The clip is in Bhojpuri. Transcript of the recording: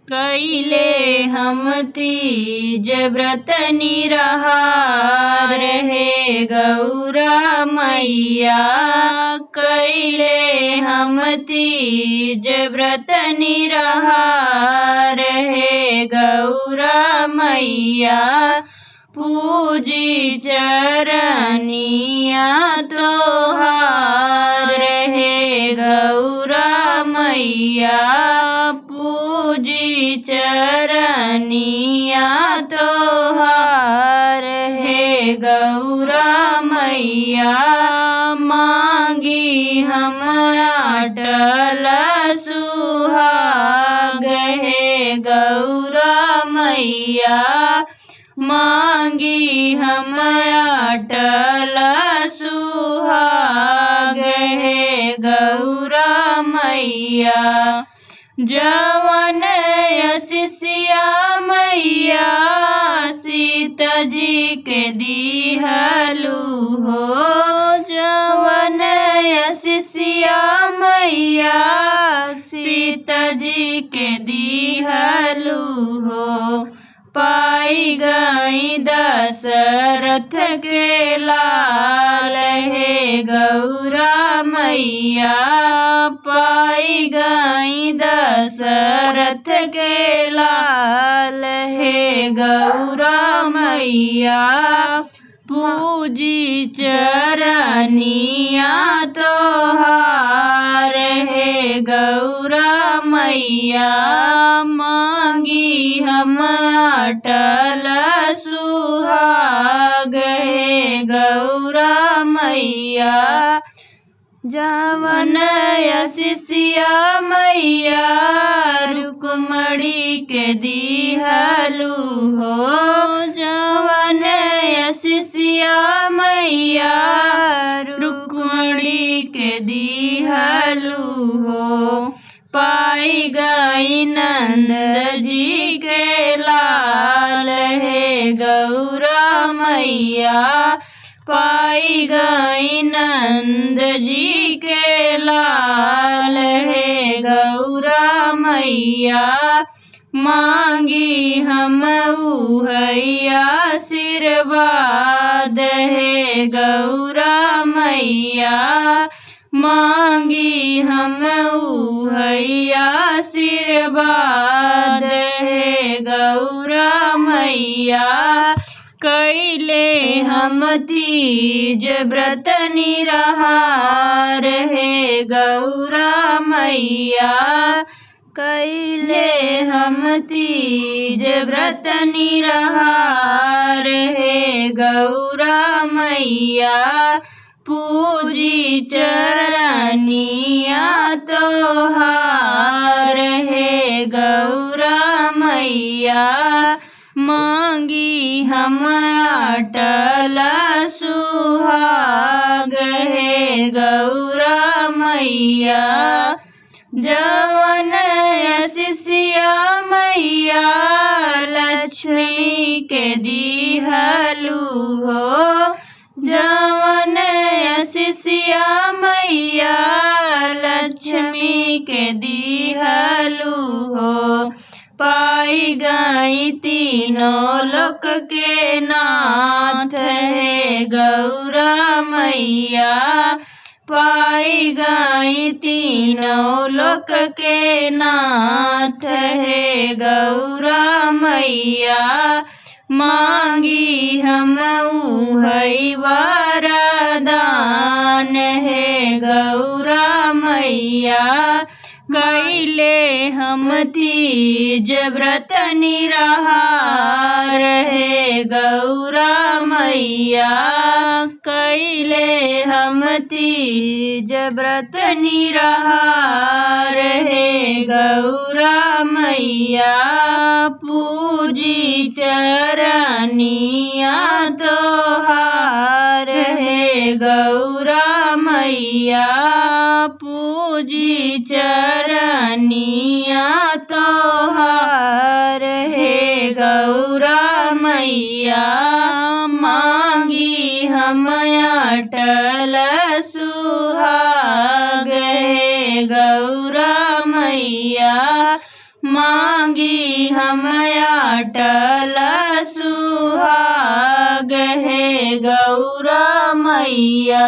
कैले हम तीज व्रत निराहार हे गौरा मैया। कैले हम तीज व्रत निराहार हे गौरा मैया। पूजी चरनिया तोहार हे गौरा मैया। पूजी चरनिया तोहार हे गौरा मैया। मांगी हम अटल सुहाग हे गौरा मैया। मांगी हम अटल सुहाग हे गौरा मैया। जवन शिष्या मैया सीता जी के दिहलू हो। जवन शिष्या मैया सीता जी के दिहलू हो। पाई गई दशरथ के लाल हे गौरा मैया। पाई गई दशरथ के लाल हे गौरा मैया। पूजी चरनिया तोहार हे गौरा मैया। मांगी हम अटल सुहाग हे गौरा मैया। जवन शिष्या मैया रुक्मणी के दिहलू हो। जवन शिष्या मैया रुक्मणी के दिहलू हो। पाई गई नंद जी के लाल हे गौरा मैया। पाई गई नंद जी के लाल हे गौरा मैया। मांगी हम उहैया आशीर्वाद हे गौरा मैया। मांगी हम उहैया आशीर्वाद हे गौरा मैया। कैले हम तीज व्रत निराहार हे गौरा मैया। कैले हम तीज व्रत निराहार हे गौरा मैया। पूजी चरनिया तोहार हे गौरा मैया। मांगी हम अटल सुहाग हे गौरा मैया। जवन शिष्या मैया लक्ष्मी के दिहलू हो। जवन शिष्या मैया लक्ष्मी के दिहलू हो। पाई गई तीनों लोक के नाथ हे गौरा मैया। पाई गई तीनों लोक के नाथ हे गौरा मैया। मांगी हम उहई वरदान हे गौरा मैया। कैले हम तीज व्रत निराहार हे गौरा मैया। कैले हम तीज व्रत निराहार हे गौरा मैया। पूजी चरनिया तोहार हे गौरा मैया। पूजी चरनिया तोहार हे गौरा मैया। मांगी हम अटल सुहाग हे गौरा मैया। मांगी हम अटल सुहाग हे गौरा मैया।